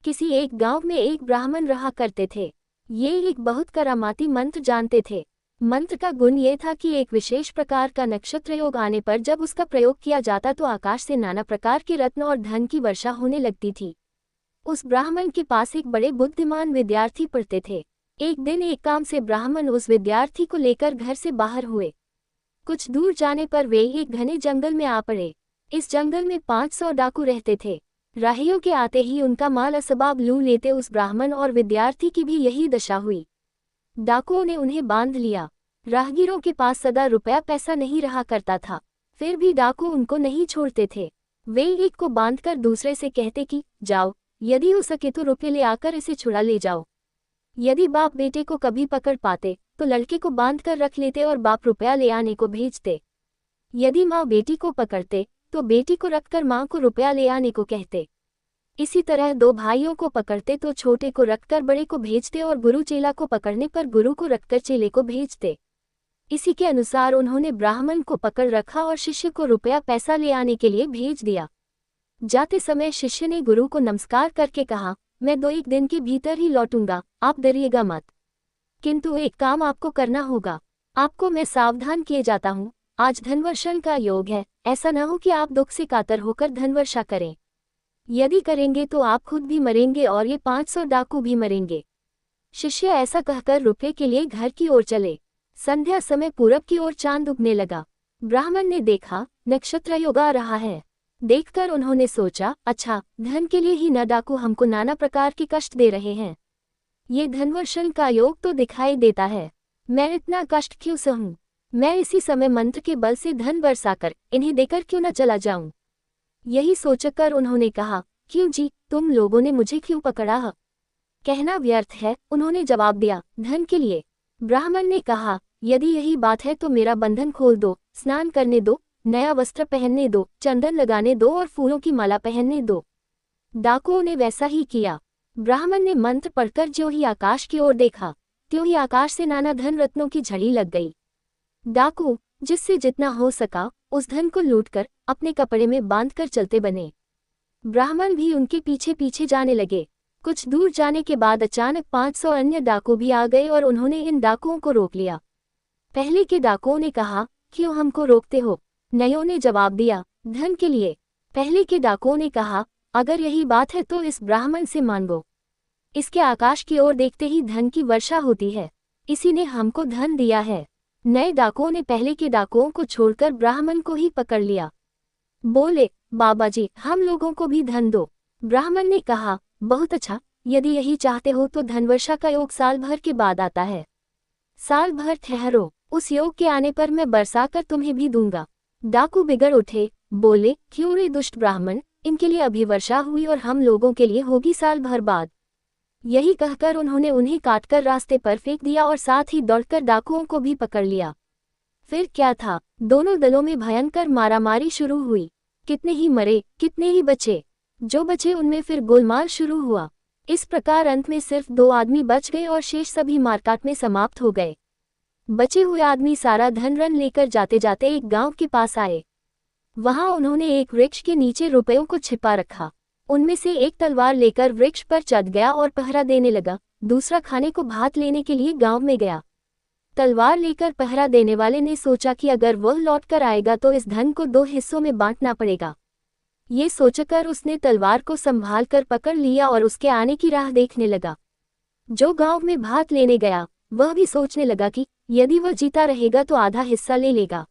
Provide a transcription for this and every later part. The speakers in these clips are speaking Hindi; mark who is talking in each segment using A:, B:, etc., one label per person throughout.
A: किसी एक गांव में एक ब्राह्मण रहा करते थे। ये एक बहुत करामाती मंत्र जानते थे। मंत्र का गुण ये था कि एक विशेष प्रकार का नक्षत्र योग आने पर जब उसका प्रयोग किया जाता तो आकाश से नाना प्रकार के रत्न और धन की वर्षा होने लगती थी। उस ब्राह्मण के पास एक बड़े बुद्धिमान विद्यार्थी पढ़ते थे। एक दिन एक काम से ब्राह्मण उस विद्यार्थी को लेकर घर से बाहर हुए। कुछ दूर जाने पर वे एक घने जंगल में आ पड़े। इस जंगल में 500 डाकू रहते थे। राहियों के आते ही उनका माल असबाब लूट लेते उस ब्राह्मण और विद्यार्थी की भी यही दशा हुई। डाकुओं ने उन्हें बांध लिया। राहगीरों के पास सदा रुपया पैसा नहीं रहा करता था, फिर भी डाकू उनको नहीं छोड़ते थे। वे एक को बांधकर दूसरे से कहते कि जाओ, यदि हो सके तो रुपये ले आकर इसे छुड़ा ले जाओ। यदि बाप बेटे को कभी पकड़ पाते तो लड़के को बांधकर रख लेते और बाप रुपया ले आने को भेजते। यदि माँ बेटी को पकड़ते तो बेटी को रखकर माँ को रुपया ले आने को कहते। इसी तरह दो भाइयों को पकड़ते तो छोटे को रखकर बड़े को भेजते और गुरु चेला को पकड़ने पर गुरु को रखकर चेले को भेजते। इसी के अनुसार उन्होंने ब्राह्मण को पकड़ रखा और शिष्य को रुपया पैसा ले आने के लिए भेज दिया। जाते समय शिष्य ने गुरु को नमस्कार करके कहा, मैं 2-1 दिन के भीतर ही लौटूंगा, आप डरिएगा मत। किंतु एक काम आपको करना होगा। आपको मैं सावधान किए जाता हूँ, आज धनवर्षण का योग है, ऐसा न हो कि आप दुख से कातर होकर धनवर्षा करें। यदि करेंगे तो आप खुद भी मरेंगे और ये 500 डाकू भी मरेंगे। शिष्य ऐसा कहकर रुपये के लिए घर की ओर चले। संध्या समय पूरब की ओर चांद उगने लगा। ब्राह्मण ने देखा नक्षत्र योग आ रहा है। देखकर उन्होंने सोचा, अच्छा, धन के लिए ही न डाकू हमको नाना प्रकार के कष्ट दे रहे हैं। ये धनवर्षण का योग तो दिखाई देता है, मैं इतना कष्ट क्यों सहूं? मैं इसी समय मंत्र के बल से धन बरसाकर इन्हें देकर क्यों न चला जाऊं? यही सोचकर उन्होंने कहा, क्यों जी, तुम लोगों ने मुझे क्यों पकड़ा है? कहना व्यर्थ है, उन्होंने जवाब दिया, धन के लिए। ब्राह्मण ने कहा, यदि यही बात है तो मेरा बंधन खोल दो, स्नान करने दो, नया वस्त्र पहनने दो, चंदन लगाने दो और फूलों की माला पहनने दो। डाकुओं ने वैसा ही किया। ब्राह्मण ने मंत्र पढ़कर ज्यों ही आकाश की ओर देखा, त्यों ही आकाश से नाना धन रत्नों की झड़ी लग गई। डाकू जिससे जितना हो सका उस धन को लूटकर अपने कपड़े में बांधकर चलते बने। ब्राह्मण भी उनके पीछे पीछे जाने लगे। कुछ दूर जाने के बाद अचानक 500 अन्य डाकू भी आ गए और उन्होंने इन डाकुओं को रोक लिया। पहले के डाकुओं ने कहा, क्यों हमको रोकते हो? नयों ने जवाब दिया, धन के लिए। पहले के डाकुओं ने कहा, अगर यही बात है तो इस ब्राह्मण से मांगो, इसके आकाश की ओर देखते ही धन की वर्षा होती है, इसी ने हमको धन दिया है। नए डाकुओं ने पहले के डाकुओं को छोड़कर ब्राह्मण को ही पकड़ लिया। बोले, बाबा जी, हम लोगों को भी धन दो। ब्राह्मण ने कहा, बहुत अच्छा, यदि यही चाहते हो तो धनवर्षा का योग साल भर के बाद आता है। साल भर ठहरो, उस योग के आने पर मैं बरसाकर तुम्हें भी दूंगा। डाकू बिगड़ उठे, बोले, क्यों रे दुष्ट ब्राह्मण, इनके लिए अभी वर्षा हुई और हम लोगों के लिए होगी साल भर बाद। यही कहकर उन्होंने उन्हें काटकर रास्ते पर फेंक दिया और साथ ही दौड़कर डाकुओं को भी पकड़ लिया। फिर क्या था, दोनों दलों में भयंकर मारामारी शुरू हुई। कितने ही मरे, कितने ही बचे। जो बचे उनमें फिर गोलमाल शुरू हुआ। इस प्रकार अंत में सिर्फ 2 आदमी बच गए और शेष सभी मारकाट में समाप्त हो गए। बचे हुए आदमी सारा धन रन लेकर जाते जाते एक गांव के पास आए। वहां उन्होंने एक वृक्ष के नीचे रुपयों को छिपा रखा। उनमें से एक तलवार लेकर वृक्ष पर चढ़ गया और पहरा देने लगा। दूसरा खाने को भात लेने के लिए गांव में गया। तलवार लेकर पहरा देने वाले ने सोचा कि अगर वह लौट कर आएगा तो इस धन को 2 हिस्सों में बांटना पड़ेगा। ये सोचकर उसने तलवार को संभाल कर पकड़ लिया और उसके आने की राह देखने लगा। जो गांव में भात लेने गया वह भी सोचने लगा कि यदि वह जीता रहेगा तो आधा हिस्सा ले लेगा।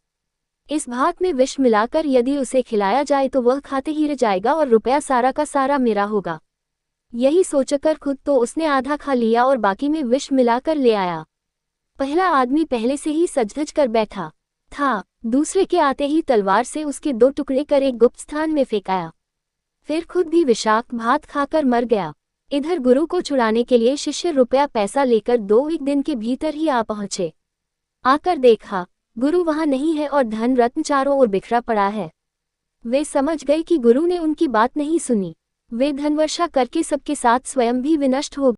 A: इस भात में विष मिलाकर यदि उसे खिलाया जाए तो वह खाते ही रह जाएगा और रुपया सारा का सारा मेरा होगा। यही सोचकर खुद तो उसने आधा खा लिया और बाकी में विष मिलाकर ले आया। पहला आदमी पहले से ही सजधज कर बैठा था। दूसरे के आते ही तलवार से उसके 2 टुकड़े कर एक गुप्त स्थान में फेंकाया। फिर खुद भी विषाक्त भात खाकर मर गया। इधर गुरु को छुड़ाने के लिए शिष्य रुपया पैसा लेकर 2-1 दिन के भीतर ही आ पहुंचे। आकर देखा गुरु वहां नहीं है और धन रत्न चारों ओर बिखरा पड़ा है। वे समझ गए कि गुरु ने उनकी बात नहीं सुनी। वे धनवर्षा करके सबके साथ स्वयं भी विनष्ट हो